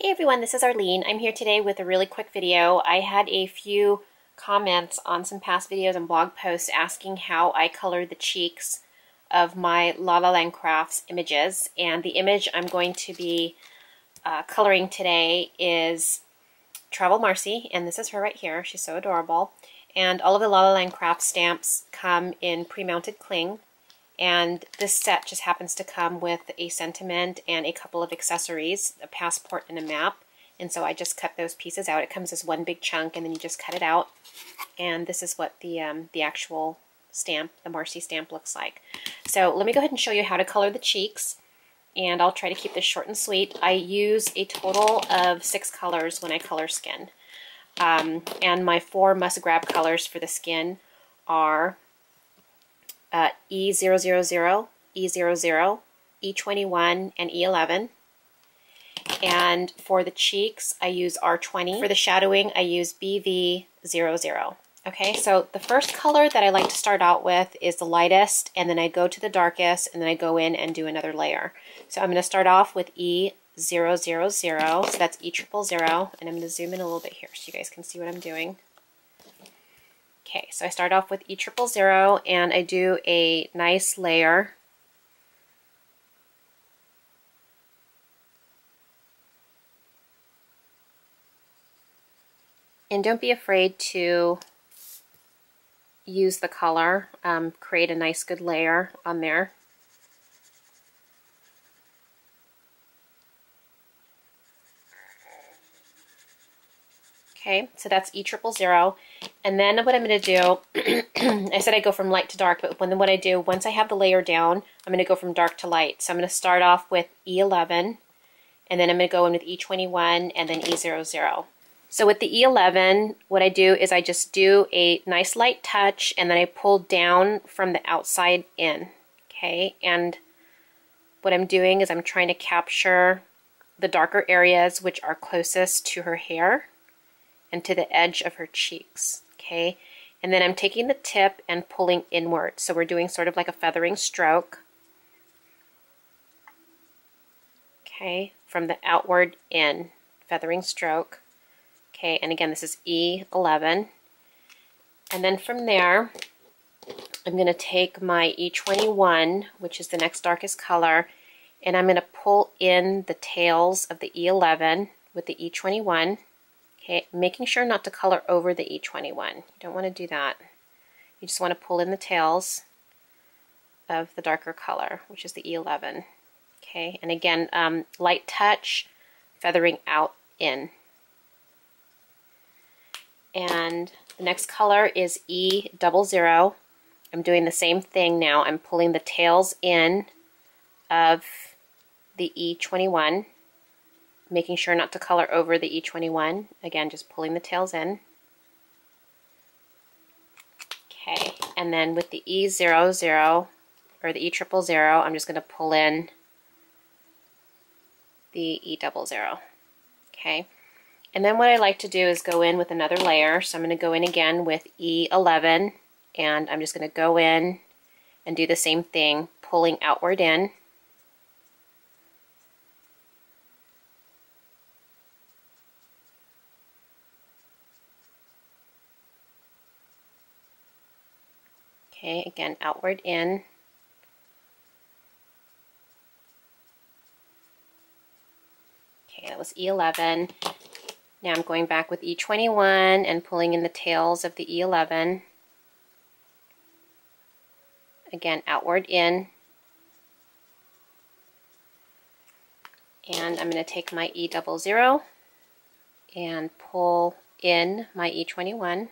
Hey everyone, this is Arlene. I'm here today with a really quick video. I had a few comments on some past videos and blog posts asking how I colored the cheeks of my La La Land Crafts images, and the image I'm going to be coloring today is Travel Marcy, and this is her right here. She's so adorable. And all of the La La Land Crafts stamps come in pre-mounted cling, and this set just happens to come with a sentiment and a couple of accessories, a passport and a map. And so I just cut those pieces out. It comes as one big chunk, and then you just cut it out. And this is what the actual stamp, the Marcy stamp, looks like. So let me go ahead and show you how to color the cheeks. And I'll try to keep this short and sweet. I use a total of 6 colors when I color skin. And my 4 must-grab colors for the skin are E000, E00, E21, and E11. And for the cheeks, I use R20. For the shadowing, I use BV00. Okay, so the first color that I like to start out with is the lightest, and then I go to the darkest, and then I go in and do another layer. So I'm going to start off with E000, so that's E000, and I'm going to zoom in a little bit here so you guys can see what I'm doing. Okay, so I start off with E000, and I do a nice layer. And don't be afraid to use the color, create a nice good layer on there. Okay, so that's E000. And then what I'm going to do, I said I go from light to dark, but what I do, once I have the layer down, I'm going to go from dark to light. So I'm going to start off with E11, and then I'm going to go in with E21, and then E00. So with the E11, what I do is I just do a nice light touch, and then I pull down from the outside in. Okay, and what I'm doing is I'm trying to capture the darker areas which are closest to her hair and to the edge of her cheeks. Okay, and then I'm taking the tip and pulling inward. So we're doing sort of like a feathering stroke. Okay, from the outward in, feathering stroke. Okay, and again, this is E11. And then from there, I'm going to take my E21, which is the next darkest color, and I'm going to pull in the tails of the E11 with the E21. Okay, making sure not to color over the E21. You don't want to do that. You just want to pull in the tails of the darker color, which is the E11. Okay, and again, light touch, feathering out in. And the next color is E00. I'm doing the same thing now. I'm pulling the tails in of the E21, making sure not to color over the E21. Again, just pulling the tails in. Okay, and then with the E00, or the E000, I'm just going to pull in the E00. Okay. And then what I like to do is go in with another layer. So I'm going to go in again with E11, and I'm just going to go in and do the same thing, pulling outward in. Okay, again, outward in. Okay, that was E11. Now I'm going back with E21 and pulling in the tails of the E11. Again, outward in. And I'm going to take my E00 and pull in my E21.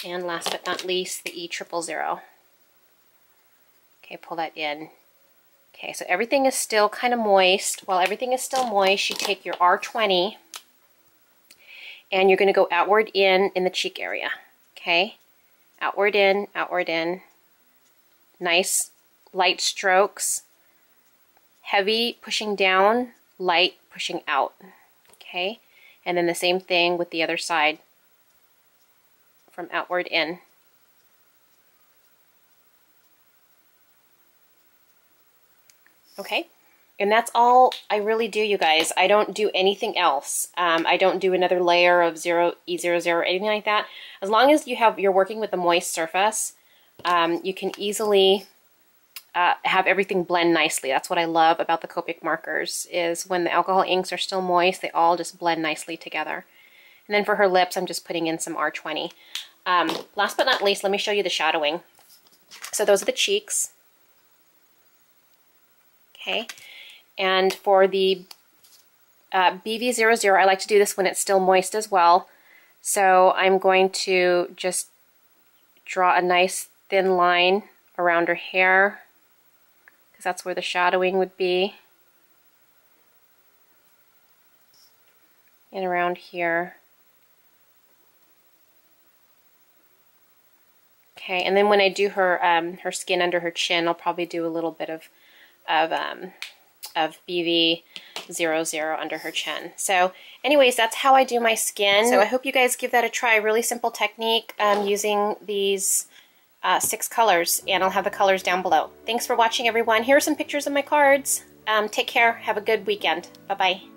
And last but not least, the E000. Okay, pull that in. Okay, so everything is still kind of moist. While everything is still moist, you take your R20 and you're going to go outward in the cheek area. Okay, outward in, nice light strokes, heavy pushing down, light pushing out. Okay, and then the same thing with the other side, from outward in. Okay, And that's all I really do, you guys. I don't do anything else. I don't do another layer of E00 or anything like that. As long as you're working with a moist surface, you can easily have everything blend nicely. That's what I love about the Copic markers, is when the alcohol inks are still moist, they all just blend nicely together. And then for her lips, I'm just putting in some R20. Last but not least, let me show you the shadowing. So those are the cheeks. Okay. And for the BV00, I like to do this when it's still moist as well. So I'm going to just draw a nice thin line around her hair, because that's where the shadowing would be. And around here. Okay, and then when I do her her skin under her chin, I'll probably do a little bit of BV00 under her chin. So anyways, that's how I do my skin. So I hope you guys give that a try. Really simple technique using these 6 colors, and I'll have the colors down below. Thanks for watching, everyone. Here are some pictures of my cards. Take care. Have a good weekend. Bye-bye.